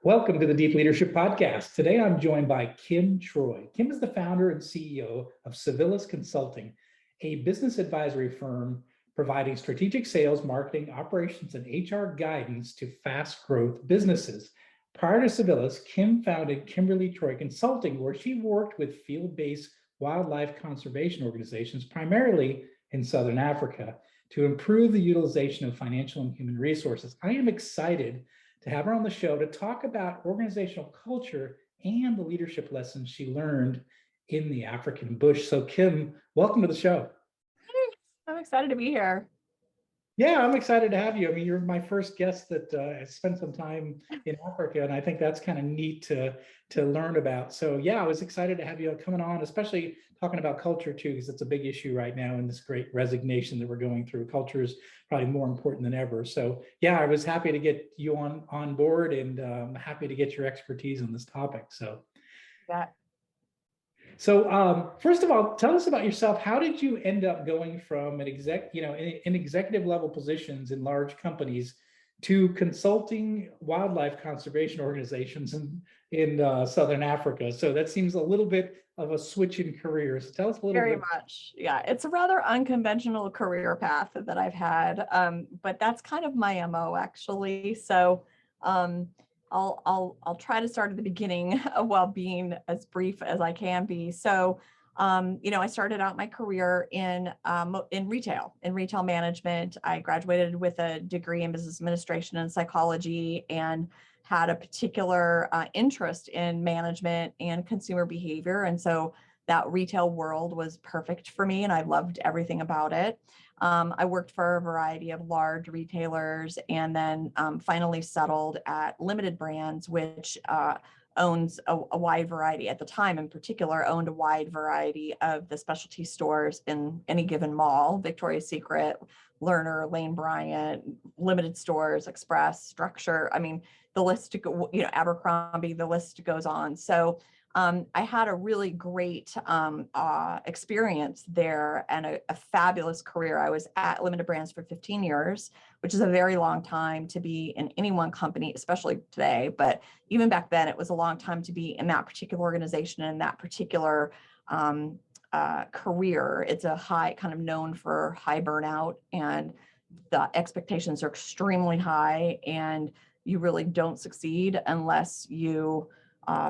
Welcome to the Deep Leadership Podcast. Today I'm joined by Kim Troy. Kim is the founder and CEO of Civilis Consulting, a business advisory firm providing strategic sales, marketing, operations, and HR guidance to fast growth businesses. Prior to Civilis, Kim founded Kimberly Troy Consulting, where she worked with field-based wildlife conservation organizations, primarily in Southern Africa, to improve the utilization of financial and human resources. I am excited to have her on the show to talk about organizational culture and the leadership lessons she learned in the African bush. So Kim, welcome to the show. Thanks. I'm excited to be here. Yeah, I'm excited to have you. I mean, you're my first guest that has spent some time in Africa, and I think that's kind of neat to learn about. So yeah, I was excited to have you coming on, especially talking about culture too, because it's a big issue right now in this great resignation that we're going through. Culture is probably more important than ever. So yeah, I was happy to get you on board, and happy to get your expertise on this topic. So Yeah. So first of all, tell us about yourself. How did you end up going from an in executive level positions in large companies to consulting wildlife conservation organizations in Southern Africa? So that seems a little bit of a switch in careers. So tell us a little Very bit. much. Yeah, it's a rather unconventional career path that I've had, but that's kind of my MO actually. So I'll try to start at the beginning while being as brief as I can be. So I started out my career in retail management. I graduated with a degree in business administration and psychology, and had a particular interest in management and consumer behavior. And so that retail world was perfect for me, and I loved everything about it. I worked for a variety of large retailers, and then finally settled at Limited Brands, which owns a wide variety, at the time in particular, owned a wide variety of the specialty stores in any given mall: Victoria's Secret, Lerner, Lane Bryant, Limited Stores, Express, Structure. I mean, the list, Abercrombie, the list goes on. So I had a really great experience there, and a fabulous career. I was at Limited Brands for 15 years, which is a very long time to be in any one company, especially today. But even back then, it was a long time to be in that particular organization and that particular career. It's a high, kind of known for high burnout, and the expectations are extremely high, and you really don't succeed unless you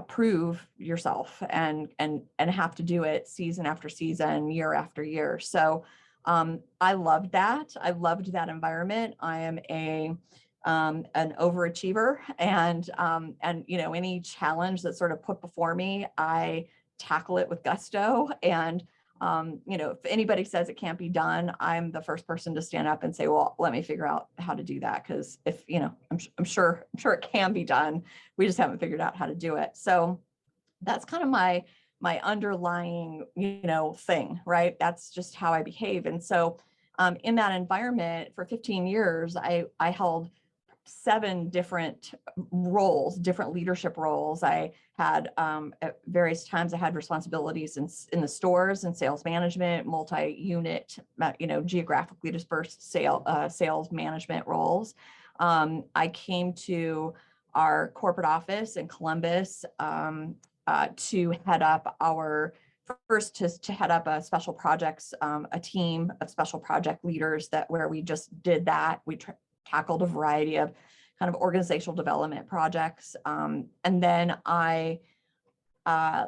prove yourself and have to do it season after season, year after year. So I loved that. I loved that environment. I am an overachiever, and any challenge that's sort of put before me, I tackle it with gusto. And if anybody says it can't be done, I'm the first person to stand up and say, well, let me figure out how to do that. Because if, I'm sure it can be done. We just haven't figured out how to do it. So that's kind of my underlying, thing, right? That's just how I behave. And so in that environment for 15 years, I held 7 different roles, different leadership roles. I had at various times I had responsibilities in the stores and sales management, multi-unit, geographically dispersed sales management roles. I came to our corporate office in Columbus to head up to head up a special projects, a team of special project leaders where we just did that. We tackled a variety of kind of organizational development projects. And then I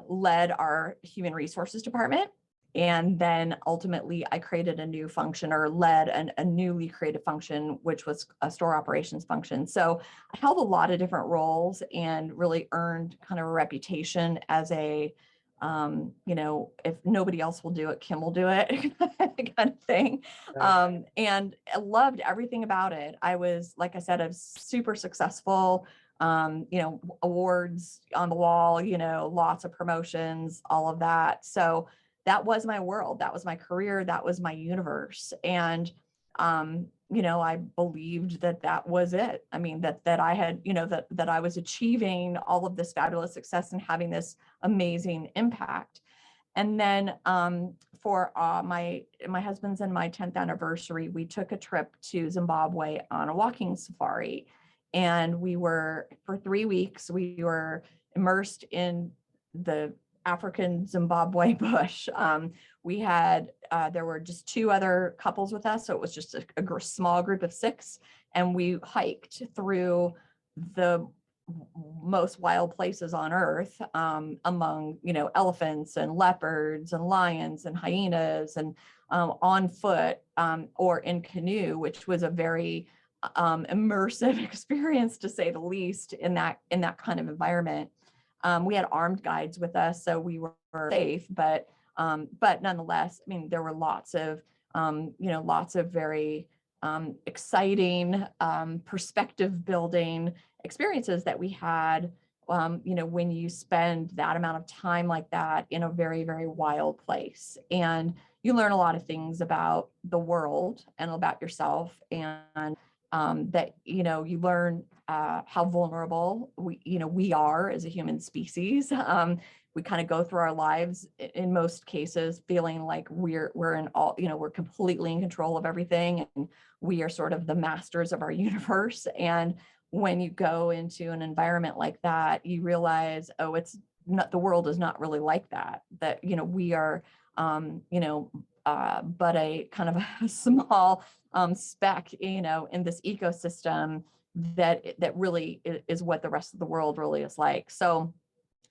led our human resources department. And then ultimately I created a new function, or led a newly created function, which was a store operations function. So I held a lot of different roles and really earned kind of a reputation as a if nobody else will do it, Kim will do it kind of thing. And I loved everything about it. I was, like I said, I was super successful, awards on the wall, lots of promotions, all of that. So that was my world. That was my career. That was my universe. And, I believed that was it. I mean, that I had, that I was achieving all of this fabulous success and having this amazing impact. And then for my husband's and my 10th anniversary, we took a trip to Zimbabwe on a walking safari. And we were, for 3 weeks, we were immersed in the African Zimbabwe bush. We had, there were just 2 other couples with us. So it was just a small group of 6. And we hiked through the most wild places on earth, among, elephants and leopards and lions and hyenas, and on foot, or in canoe, which was a very immersive experience, to say the least, in that kind of environment. We had armed guides with us, so we were safe, but nonetheless, I mean, there were lots of very exciting, perspective building experiences that we had, when you spend that amount of time like that in a very, very wild place. And you learn a lot of things about the world and about yourself, and that, you learn how vulnerable we are as a human species. We kind of go through our lives, in most cases, feeling like we're in all, we're completely in control of everything, and we are sort of the masters of our universe. And when you go into an environment like that, you realize, oh, it's not, the world is not really like that. That, we are, but a kind of a small speck, in this ecosystem that really is what the rest of the world really is like. So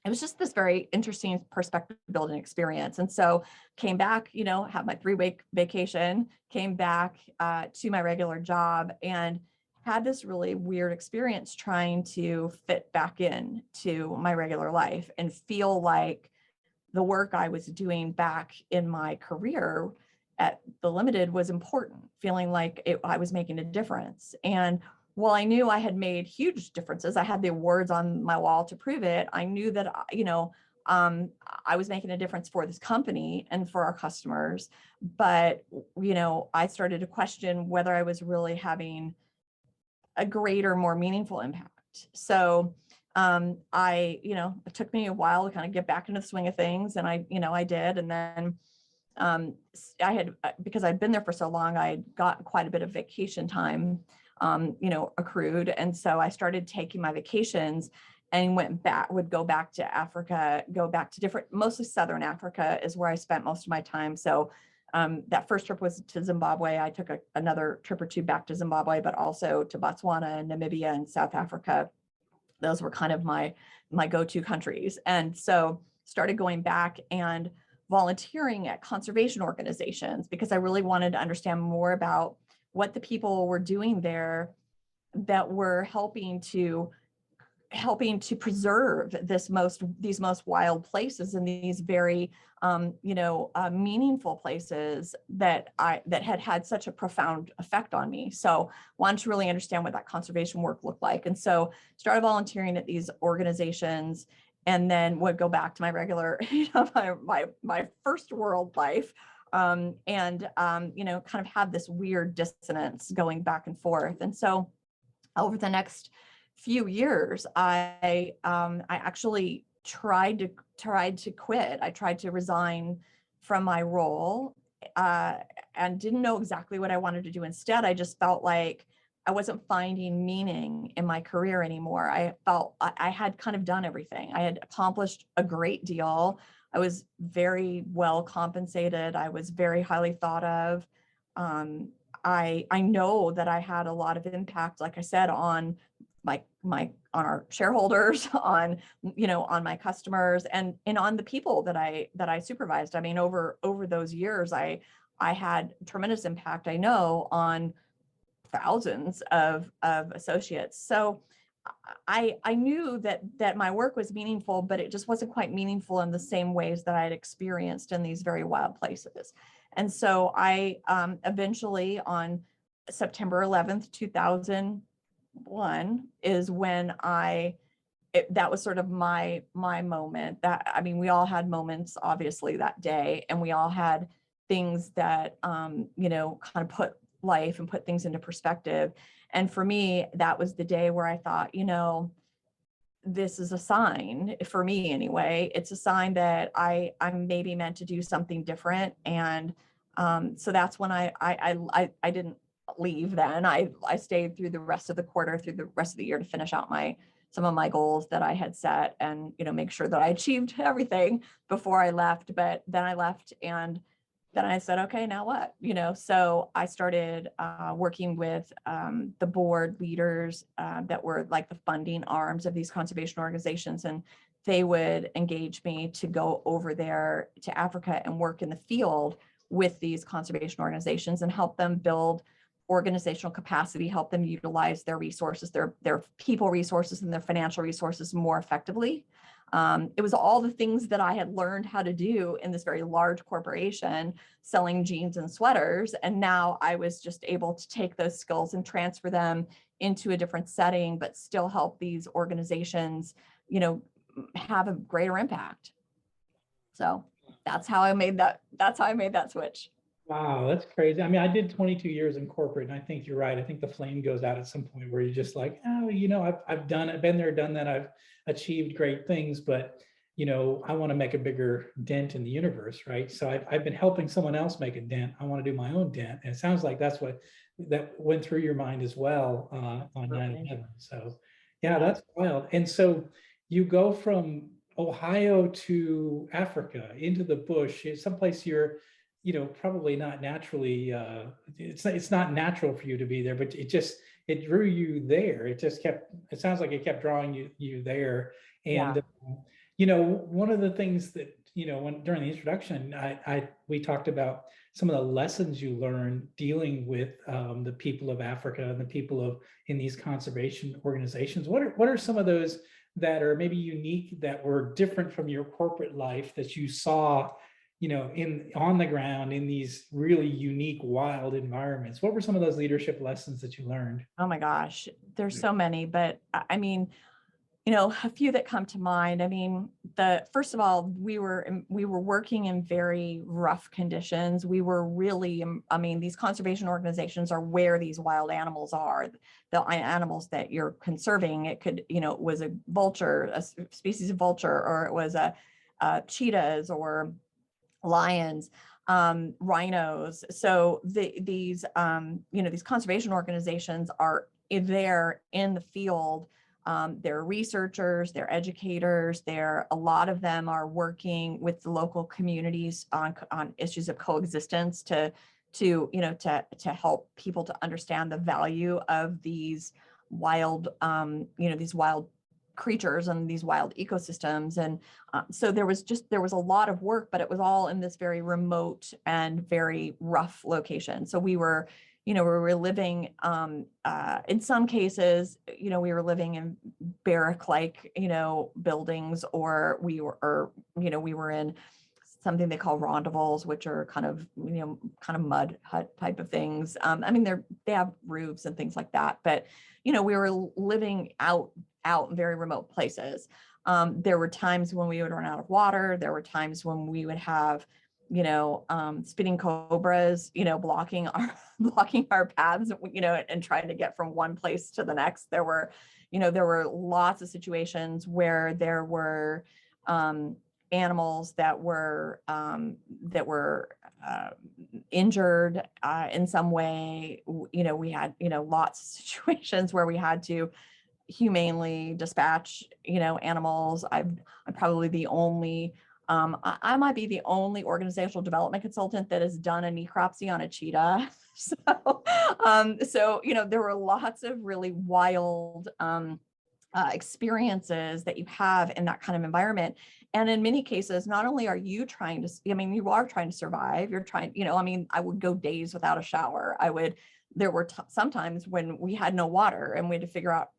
it was just this very interesting perspective building experience. And so came back, had my 3-week vacation, came back to my regular job, and had this really weird experience trying to fit back in to my regular life and feel like the work I was doing back in my career at the Limited was important, feeling like I was making a difference. And while I knew I had made huge differences, I had the awards on my wall to prove it. I knew that, I was making a difference for this company and for our customers. But, I started to question whether I was really having a greater, more meaningful impact. So it took me a while to kind of get back into the swing of things, and I did. And then I had, because I'd been there for so long, I got quite a bit of vacation time, accrued. And so I started taking my vacations and would go back to Africa, go back to mostly Southern Africa is where I spent most of my time. So that first trip was to Zimbabwe. I took another trip or 2 back to Zimbabwe, but also to Botswana and Namibia and South Africa. Those were kind of my go-to countries. And so started going back and volunteering at conservation organizations, because I really wanted to understand more about what the people were doing there that were helping to preserve these most wild places, and these very meaningful places that had such a profound effect on me. So wanted to really understand what that conservation work looked like. And so started volunteering at these organizations, and then would go back to my regular, my first world life, and kind of have this weird dissonance going back and forth. And so over the next few years, I actually tried to quit. I tried to resign from my role, and didn't know exactly what I wanted to do instead. I just felt like I wasn't finding meaning in my career anymore. I felt I had kind of done everything. I had accomplished a great deal. I was very well compensated. I was very highly thought of. I know that I had a lot of impact, like I said, on on our shareholders, on my customers, and on the people that I supervised. I mean, over those years, I had tremendous impact, I know, on thousands of associates. So I knew that my work was meaningful, but it just wasn't quite meaningful in the same ways that I had experienced in these very wild places. And so I eventually, on September 11th, 2001, is when that was sort of my moment. That, I mean, we all had moments, obviously, that day, and we all had things that kind of put life and put things into perspective. And for me, that was the day where I thought, this is a sign, for me anyway. It's a sign that I'm maybe meant to do something different. And so that's when I didn't leave then. I stayed through the rest of the quarter, through the rest of the year to finish out some of my goals that I had set and, make sure that I achieved everything before I left. But then I left and then I said, okay, now what? So I started working with the board leaders that were like the funding arms of these conservation organizations. And they would engage me to go over there to Africa and work in the field with these conservation organizations and help them build organizational capacity, help them utilize their resources, their people resources and their financial resources more effectively. It was all the things that I had learned how to do in this very large corporation selling jeans and sweaters. And now I was just able to take those skills and transfer them into a different setting, but still help these organizations, have a greater impact. So that's how I made that switch. Wow, that's crazy. I mean, I did 22 years in corporate, and I think you're right. I think the flame goes out at some point where you're just like, oh, I've done it, been there, done that. I've achieved great things, but I want to make a bigger dent in the universe, right? So I've been helping someone else make a dent. I want to do my own dent, and it sounds like that's what that went through your mind as well on 9/11. So, yeah, that's wild. And so you go from Ohio to Africa into the bush, someplace you're probably not naturally, it's not natural for you to be there, but it drew you there. It sounds like it kept drawing you there. And, one of the things that, during the introduction, we talked about some of the lessons you learned dealing with the people of Africa and the people in these conservation organizations. What are some of those that are maybe unique, that were different from your corporate life that you saw on the ground in these really unique, wild environments? What were some of those leadership lessons that you learned? Oh my gosh, there's so many, but I mean, a few that come to mind. I mean, first of all, we were working in very rough conditions. We were really, I mean, these conservation organizations are where these wild animals are, the animals that you're conserving. It could, it was a vulture, a species of vulture, or it was a cheetahs or lions, rhinos. So these conservation organizations are there in the field. They're researchers, they're educators, a lot of them are working with the local communities on issues of coexistence to help people to understand the value of these wild, these wild creatures and these wild ecosystems. And so there was a lot of work, but it was all in this very remote and very rough location. So we were living in some cases, we were living in barrack-like, buildings, or we were in something they call rondables, which are kind of mud hut type of things. I mean, they have roofs and things like that, but we were living out in very remote places. There were times when we would run out of water. There were times when we would have, spitting cobras, blocking our paths, and trying to get from one place to the next. There were lots of situations where there were animals that were injured in some way. We had, lots of situations where we had to humanely dispatch, animals. I'm probably the only, I might be the only organizational development consultant that has done a necropsy on a cheetah. So there were lots of really wild experiences that you have in that kind of environment. And in many cases, not only are you trying to, you are trying to survive, you're trying, I would go days without a shower. There were sometimes when we had no water and we had to figure out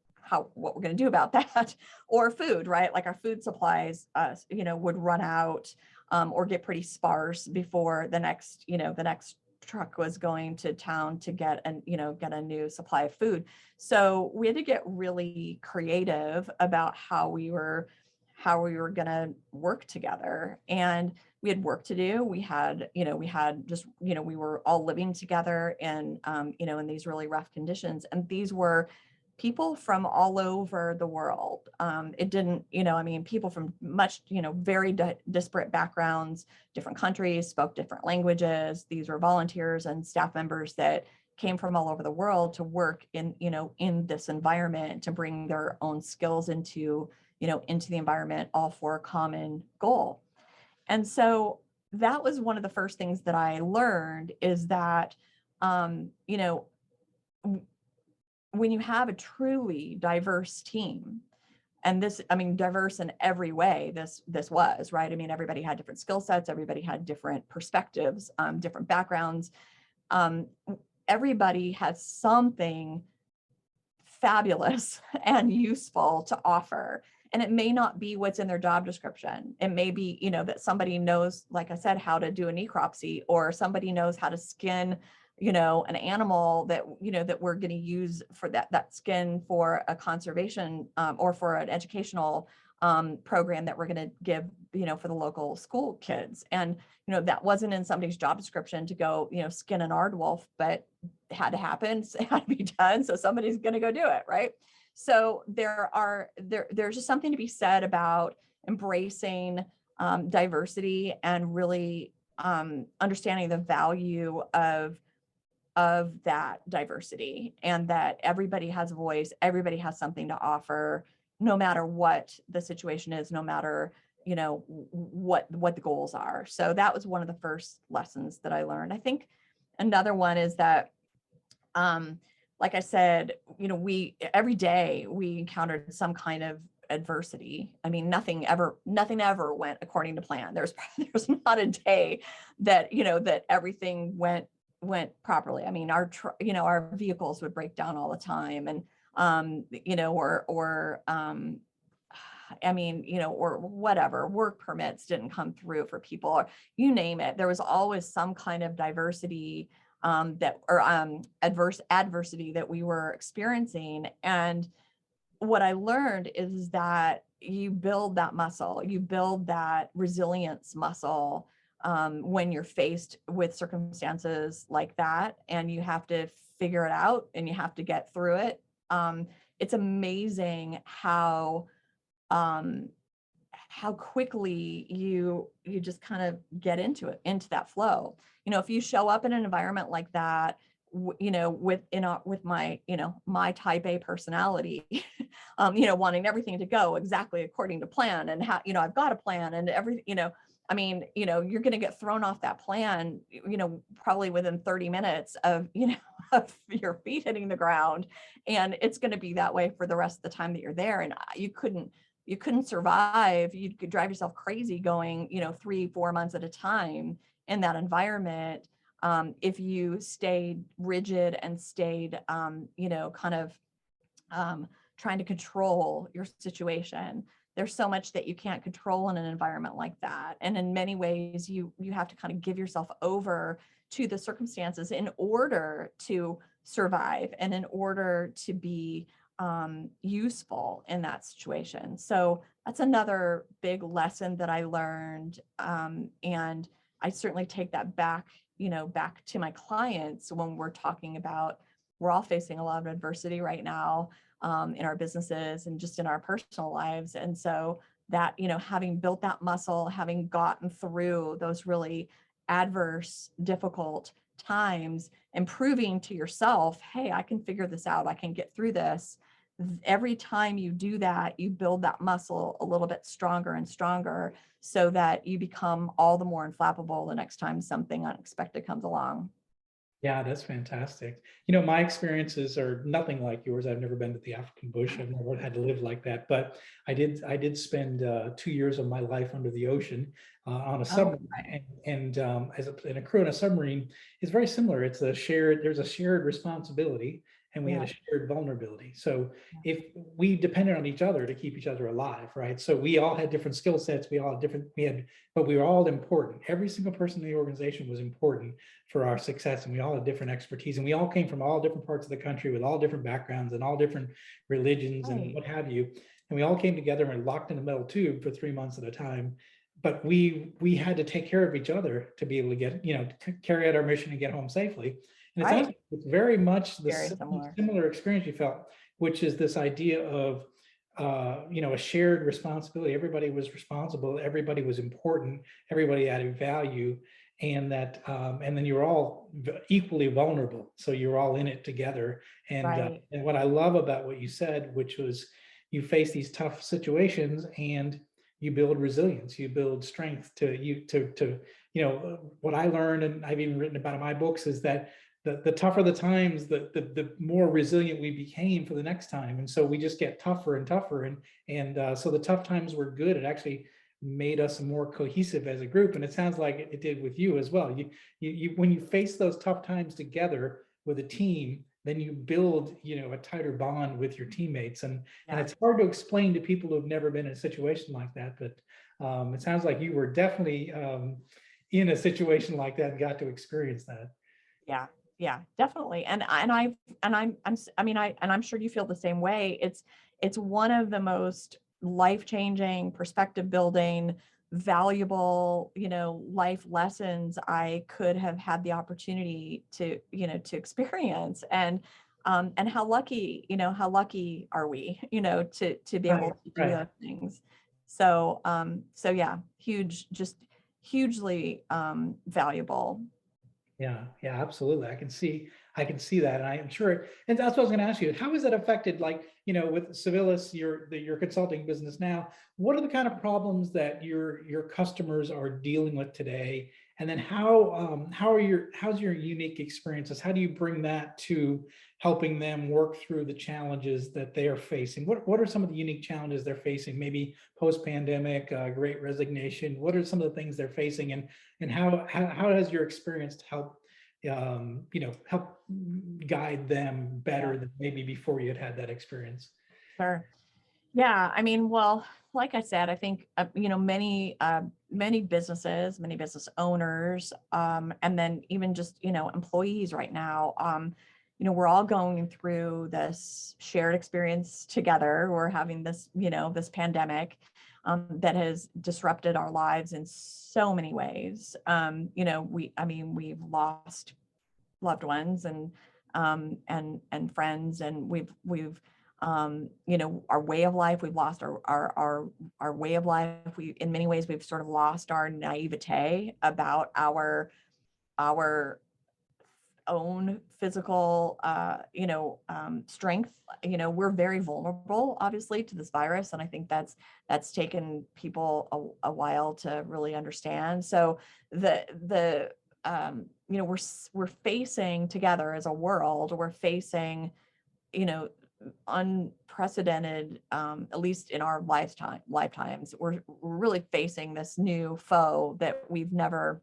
what we're going to do about that, or food, right? Like our food supplies, would run out or get pretty sparse before the next truck was going to town to get a new supply of food. So we had to get really creative about how we were going to work together. And we had work to do. We were all living together in these really rough conditions. And these were people from all over the world. It didn't, people from very disparate backgrounds, different countries, spoke different languages. These were volunteers and staff members that, came from all over the world to work in, in this environment, to bring their own skills into, into the environment, all for a common goal. And so that was one of the first things that I learned, is that, when you have a truly diverse team, and this, I mean, diverse in every way, this was, right? I mean, everybody had different skill sets, everybody had different perspectives, different backgrounds. Everybody has something fabulous and useful to offer. And it may not be what's in their job description. It may be, that somebody knows, like I said, how to do a necropsy, or somebody knows how to skin, an animal that, that we're going to use for that skin for a conservation, or for an educational program that we're going to give, for the local school kids. And, that wasn't in somebody's job description to go, skin an aardwolf, but it had to happen, it had to be done. So somebody's going to go do it. Right. So there's just something to be said about embracing diversity, and really understanding the value of that diversity, and that everybody has a voice, everybody has something to offer, no matter what the situation is, no matter, what the goals are. So that was one of the first lessons that I learned. I think another one is that, like I said, every day we encountered some kind of adversity. I mean, nothing ever went according to plan. There's not a day that, that everything went properly. I mean, our vehicles would break down all the time, and, or whatever, work permits didn't come through for people, or you name it. There was always some kind of diversity, adversity that we were experiencing. And what I learned is that you build that muscle, you build that resilience muscle, when you're faced with circumstances like that, and you have to figure it out and you have to get through it. It's amazing how quickly you just kind of get into that flow. If you show up in an environment like that, with my, my type A personality, wanting everything to go exactly according to plan, and how, I've got a plan and everything, you're going to get thrown off that plan, probably within 30 minutes of, of your feet hitting the ground. And it's going to be that way for the rest of the time that you're there. And you couldn't survive. You could drive yourself crazy going, 3-4 months at a time in that environment. If you stayed rigid and stayed, kind of trying to control your situation. There's so much that you can't control in an environment like that. And in many ways, you have to kind of give yourself over to the circumstances in order to survive, and in order to be useful in that situation. So that's another big lesson that I learned. And I certainly take that back to my clients when we're talking about, we're all facing a lot of adversity right now, in our businesses and just in our personal lives. And so that, having built that muscle, having gotten through those really adverse, difficult times, and proving to yourself, hey, I can figure this out, I can get through this. Every time you do that, you build that muscle a little bit stronger and stronger, so that you become all the more unflappable the next time something unexpected comes along. Yeah, that's fantastic. My experiences are nothing like yours. I've never been to the African bush. I've never had to live like that. But I did spend 2 years of my life under the ocean on a submarine, and as a crew on a submarine is very similar. There's a shared responsibility, and we had a shared vulnerability. So if we depended on each other to keep each other alive, right? So we all had different skill sets. But we were all important. Every single person in the organization was important for our success, and we all had different expertise, and we all came from all different parts of the country with all different backgrounds and all different religions and what have you. And we all came together and locked in a metal tube for 3 months at a time. But we had to take care of each other to be able to get, to carry out our mission and get home safely. And it sounds like it's very much the similar experience you felt, which is this idea of a shared responsibility. Everybody was responsible, everybody was important, everybody added value. and then you're all equally vulnerable. So you're all in it together. Right. And what I love about what you said, which was you face these tough situations and you build resilience, you build strength what I learned, and I've even written about in my books, is that the tougher the times, the more resilient we became for the next time. And so we just get tougher and tougher. So the tough times were good. It actually made us more cohesive as a group. And it sounds like it did with you as well. When you face those tough times together with a team, then you build, a tighter bond with your teammates. And Yeah. it's hard to explain to people who have never been in a situation like that. But it sounds like you were definitely in a situation like that and got to experience that. Yeah, yeah, definitely. And I'm sure you feel the same way. It's one of the most life-changing, perspective building, valuable, life lessons I could have had the opportunity to experience. And how lucky are we, to be Right, able to do right. those things. So yeah, just hugely valuable. Yeah, absolutely. I can see that. And I am sure, and that's what I was going to ask you. How has that affected, like, with Civilis, your consulting business now? What are the kind of problems that your customers are dealing with today? And then how's your unique experiences? How do you bring that to helping them work through the challenges that they are facing? What are some of the unique challenges they're facing? Maybe post-pandemic, great resignation. What are some of the things they're facing? And how has your experience helped help guide them Yeah, better than maybe before you had that experience? sure. Yeah, I mean, well, like I said, I think many businesses, many business owners, and then even just employees right now, we're all going through this shared experience together. We're having this pandemic that has disrupted our lives in so many ways. We've lost loved ones and friends, and we've our way of life. We've lost our way of life. We, in many ways, we've sort of lost our naivete about our own physical, strength. We're very vulnerable, obviously, to this virus, and I think that's taken people a while to really understand. So the we're facing together as a world. We're facing, you know, unprecedented, at least in our lifetimes, we're really facing this new foe that we've never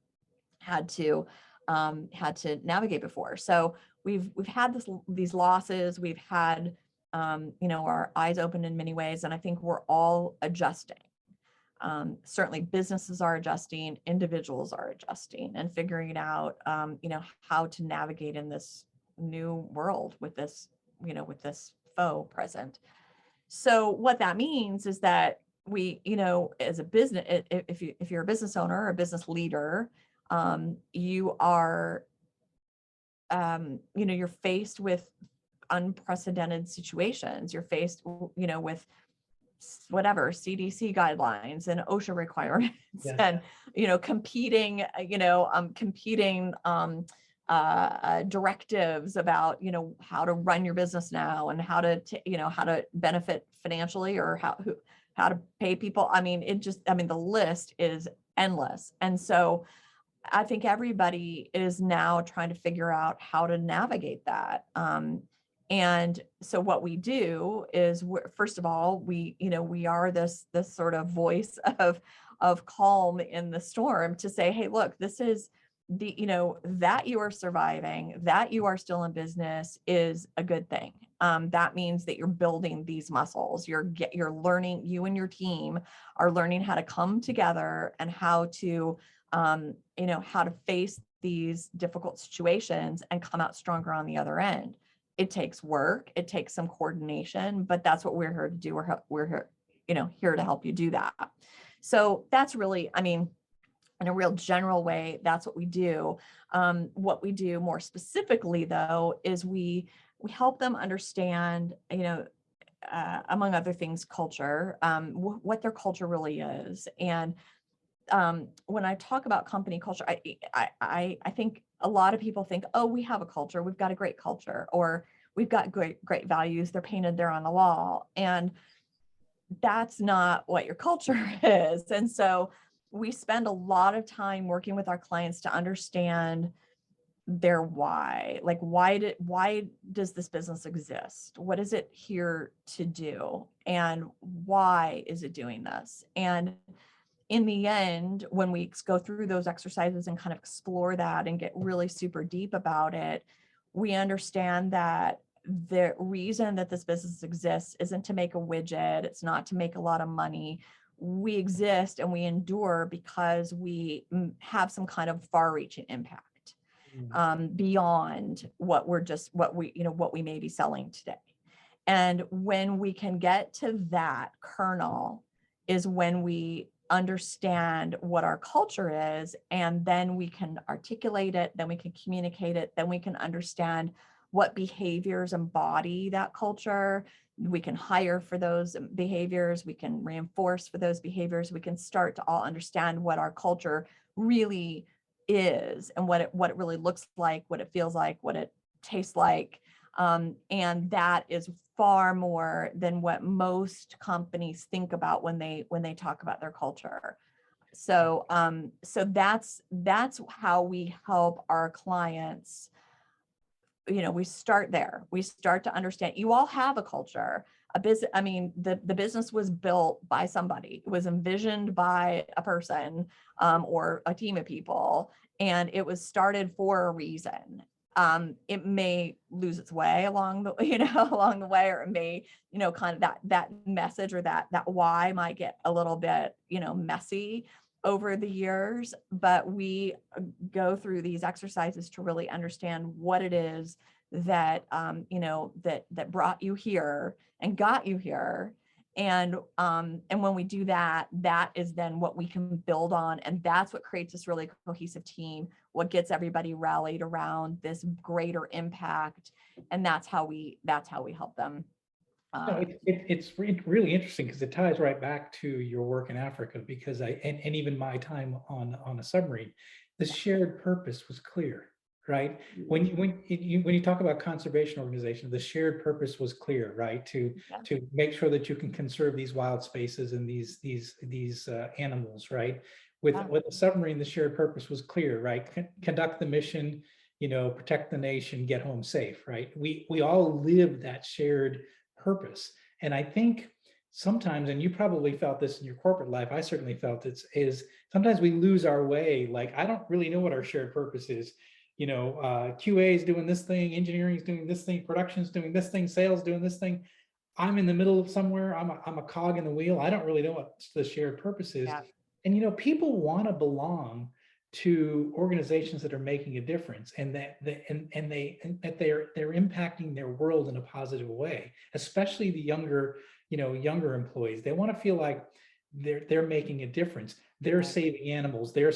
had to navigate before. So we've had these losses. We've had our eyes open in many ways, and I think we're all adjusting. Certainly businesses are adjusting, individuals are adjusting, and figuring out how to navigate in this new world with this foe present. So what that means is that we, as a business, if you're a business owner or a business leader, you are, you're faced with unprecedented situations. You're faced, with whatever CDC guidelines and OSHA requirements Yes. and competing directives about how to run your business now and how to benefit financially, or how to pay people. The list is endless. And so I think everybody is now trying to figure out how to navigate that. And so what we do is, first of all, we are this sort of voice of calm in the storm to say, hey, look, this is that you are surviving, that you are still in business is a good thing. That means that you're building these muscles. You're learning, you and your team are learning how to come together and how to face these difficult situations and come out stronger on the other end. It takes work, it takes some coordination, but that's what we're here to do. We're here to help you do that. So that's really, in a real general way, that's what we do. What we do more specifically, though, is we help them understand, among other things, culture, what their culture really is, and when I talk about company culture, I think a lot of people think, oh, we have a culture, we've got a great culture, or we've got great values, they're painted there on the wall. And that's not what your culture is. And so we spend a lot of time working with our clients to understand their why. Like, why does this business exist? What is it here to do? And why is it doing this? And in the end, when we go through those exercises and kind of explore that and get really super deep about it, we understand that the reason that this business exists isn't to make a widget. It's not to make a lot of money. We exist and we endure because we have some kind of far-reaching impact beyond what we may be selling today. And when we can get to that kernel is when we understand what our culture is, and then we can articulate it, then we can communicate it, then we can understand what behaviors embody that culture. We can hire for those behaviors, we can reinforce for those behaviors, we can start to all understand what our culture really is and what it really looks like, what it feels like, what it tastes like. And that is far more than what most companies think about when they talk about their culture. So that's how we help our clients. We start there. We start to understand you all have a culture. The business was built by somebody. It was envisioned by a person or a team of people, and it was started for a reason. It may lose its way along the way, or it may, kind of that message or that why might get a little bit, messy over the years, but we go through these exercises to really understand what it is that, that brought you here and got you here. And when we do that, that is then what we can build on. And that's what creates this really cohesive team, what gets everybody rallied around this greater impact. And that's how we help them. No, it's really interesting because it ties right back to your work in Africa, because and even my time on a submarine, the shared purpose was clear, right? When you talk about conservation organizations, the shared purpose was clear, right? To make sure that you can conserve these wild spaces and these animals, right? With the submarine, the shared purpose was clear, right? Conduct the mission, protect the nation, get home safe, right? We all live that shared purpose. And I think sometimes, and you probably felt this in your corporate life, I certainly felt it, is sometimes we lose our way. Like, I don't really know what our shared purpose is. QA is doing this thing, engineering is doing this thing, production is doing this thing, sales doing this thing. I'm in the middle of somewhere. I'm a cog in the wheel. I don't really know what the shared purpose is. Yeah. And people want to belong to organizations that are making a difference, and that they're impacting their world in a positive way, especially the younger employees. They want to feel like they're making a difference. They're saving animals. They're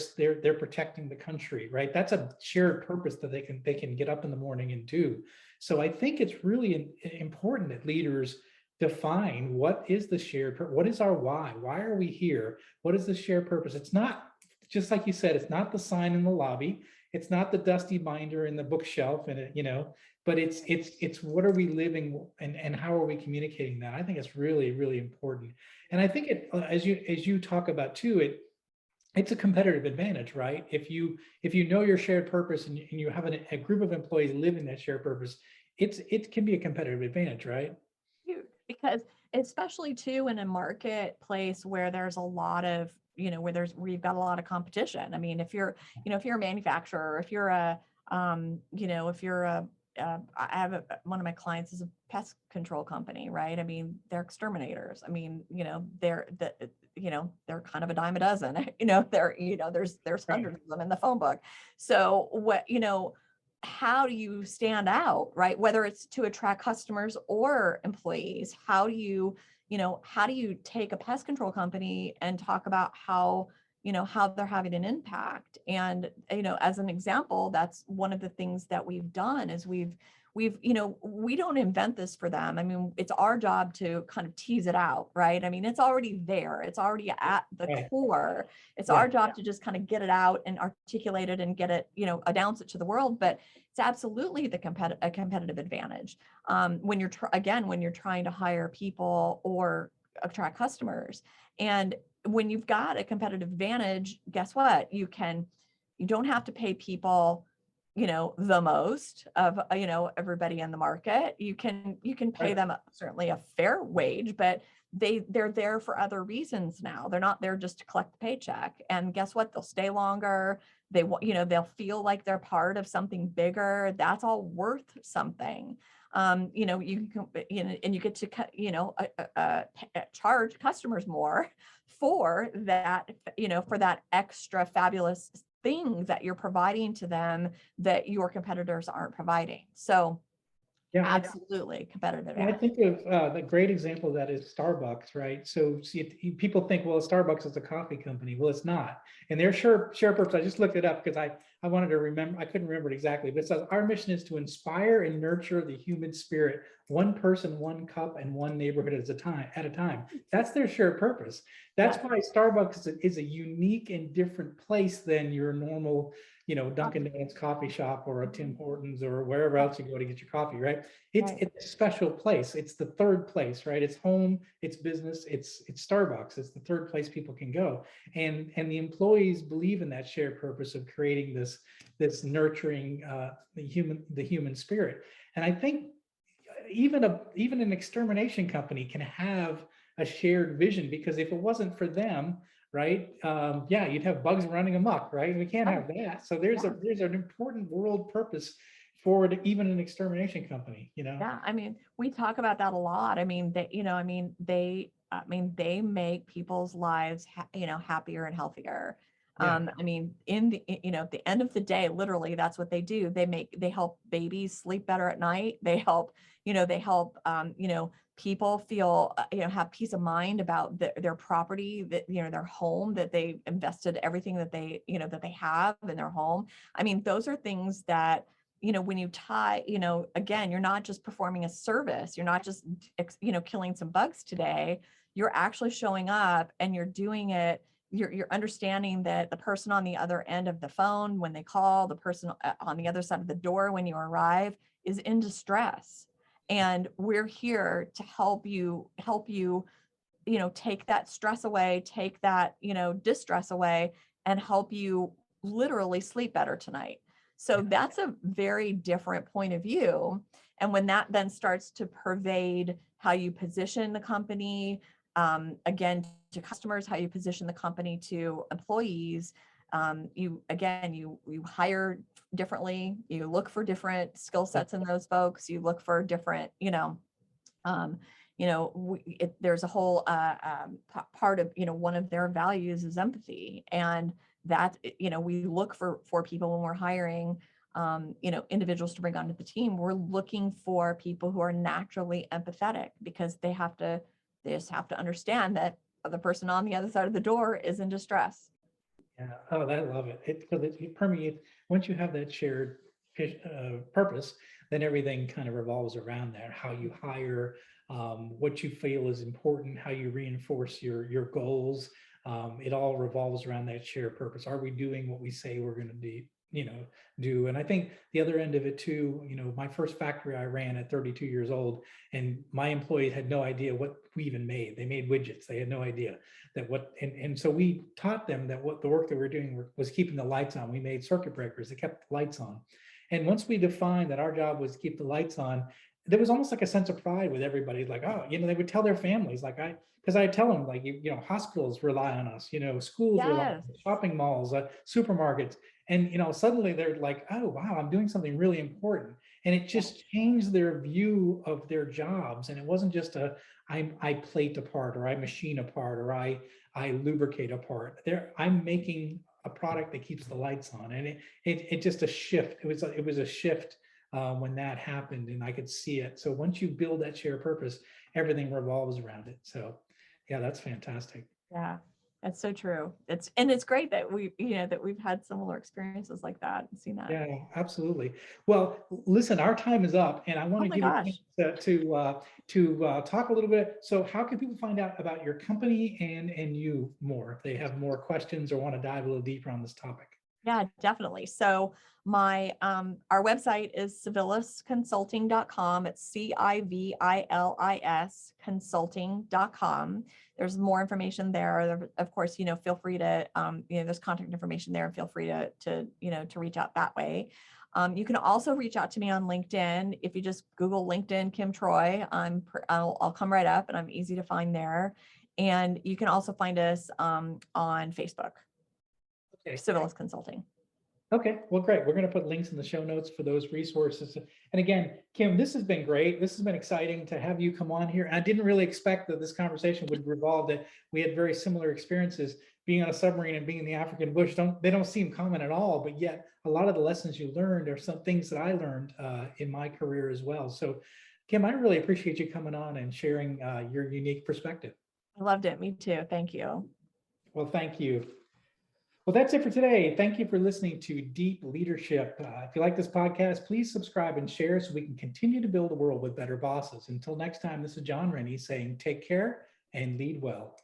protecting the country, right? That's a shared purpose that they can get up in the morning and do. So I think it's really important that leaders define what is the shared purpose, what is our why? Why are we here? What is the shared purpose? It's not, just like you said, it's not the sign in the lobby. It's not the dusty binder in the bookshelf, and but it's what are we living, and how are we communicating that? I think it's really, really important. And I think as you talk about too, it's a competitive advantage, right? If you know your shared purpose and you have a group of employees living that shared purpose, it can be a competitive advantage, right? Huge, because especially too in a marketplace where there's a lot of, where you've got a lot of competition. I mean, if you're a manufacturer, if you're I have one of my clients is a pest control company, right? I mean, they're exterminators. I mean, they're kind of a dime a dozen, there's hundreds of them in the phone book. So how do you stand out, right? Whether it's to attract customers or employees, how do you take a pest control company and talk about how they're having an impact? And, as an example, that's one of the things that we've done is we've we don't invent this for them. I mean, it's our job to kind of tease it out, right? I mean, it's already there. It's already at the Right. core. It's Yeah. our job to just kind of get it out and articulate it and get it, announce it to the world. But it's absolutely a competitive advantage when you're when you're trying to hire people or attract customers. And when you've got a competitive advantage, guess what? You don't have to pay people, the most of, everybody in the market. You can pay Right. them certainly a fair wage, but they're there for other reasons now. They're not there just to collect the paycheck. And guess what? They'll stay longer. They'll feel like they're part of something bigger. That's all worth something. You can, and you get to, charge customers more for that, for that extra fabulous thing that you're providing to them that your competitors aren't providing. So Yeah. absolutely competitive I advantage. think of the great example of that is Starbucks, right? So see, people think, well, Starbucks is a coffee company. Well, it's not. And their share purpose, I just looked it up because I wanted to remember, I couldn't remember it exactly, but it says our mission is to inspire and nurture the human spirit, one person, one cup, and one neighborhood at a time. That's their shared purpose. That's why Starbucks is a unique and different place than your normal, Dunkin' Donuts coffee shop or a Tim Hortons or wherever else you go to get your coffee, right? It's a special place. It's the third place, right? It's home, it's business, it's Starbucks. It's the third place people can go. And the employees believe in that shared purpose of creating this nurturing the human spirit. And I think even an extermination company can have a shared vision, because if it wasn't for them, right, yeah, you'd have bugs running amok, right? We can't have that. So there's an important world purpose for even an extermination company, Yeah, I mean, we talk about that a lot. I mean, they make people's lives, happier and healthier. Yeah. I mean, at the end of the day, literally, that's what they do. They help babies sleep better at night. They help, people feel, have peace of mind about their property, that, their home, that they invested everything that that they have in their home. I mean, those are things that, when you tie, again, you're not just performing a service, you're not just, killing some bugs today, you're actually showing up and you're doing it. You're understanding that the person on the other end of the phone, when they call, the person on the other side of the door when you arrive is in distress. And we're here to help you, take that stress away, take that, distress away, and help you literally sleep better tonight. So that's a very different point of view. And when that then starts to pervade how you position the company, again, to customers, how you position the company to employees, you hire differently, you look for different skill sets in those folks, you look for different, there's a whole part of, one of their values is empathy. And that, we look for people when we're hiring, individuals to bring onto the team. We're looking for people who are naturally empathetic, because they just have to understand that the person on the other side of the door is in distress. Yeah. Oh, I love it. It permeates. Once you have that shared purpose, then everything kind of revolves around that. How you hire, what you feel is important, how you reinforce your goals. It all revolves around that shared purpose. Are we doing what we say we're going to do? And I think the other end of it too, my first factory I ran at 32 years old, and my employees had no idea what we even made. They made widgets. They had no idea that and so we taught them that what the work that we're doing was keeping the lights on. We made circuit breakers that kept the lights on. And once we defined that our job was to keep the lights on, there was almost like a sense of pride with everybody. Like, oh, they would tell their families, like because I tell them, like, hospitals rely on us, schools rely on us, Yes. shopping malls, supermarkets. And, suddenly they're like, oh, wow, I'm doing something really important. And it just changed their view of their jobs. And it wasn't just I plate apart, or I machine apart, or I lubricate apart. I'm making a product that keeps the lights on. And it just a shift. It was a shift when that happened, and I could see it. So once you build that shared purpose, everything revolves around it. So yeah, that's fantastic. Yeah. That's so true. It's great that we've had similar experiences like that and seen that. Yeah, absolutely. Well, listen, our time is up, and I want Oh to my give you a gosh. chance to talk a little bit. So, how can people find out about your company and you more if they have more questions or want to dive a little deeper on this topic? Yeah, definitely. So my our website is civilisconsulting.com. It's Civilis consulting.com. There's more information there. Of course, feel free to there's contact information there, and feel free to reach out that way. You can also reach out to me on LinkedIn. If you just Google LinkedIn Kim Troy, I'll come right up, and I'm easy to find there. And you can also find us on Facebook. Okay. Civilis Consulting. Okay, well, great. We're going to put links in the show notes for those resources. And again, Kim, this has been great. This has been exciting to have you come on here. And I didn't really expect that this conversation would revolve that we had very similar experiences being on a submarine and being in the African bush. They don't seem common at all, but yet a lot of the lessons you learned are some things that I learned in my career as well. So, Kim, I really appreciate you coming on and sharing your unique perspective. I loved it. Me too. Thank you. Well, thank you. Well, that's it for today. Thank you for listening to Deep Leadership. If you like this podcast, please subscribe and share so we can continue to build a world with better bosses. Until next time, this is John Rennie saying take care and lead well.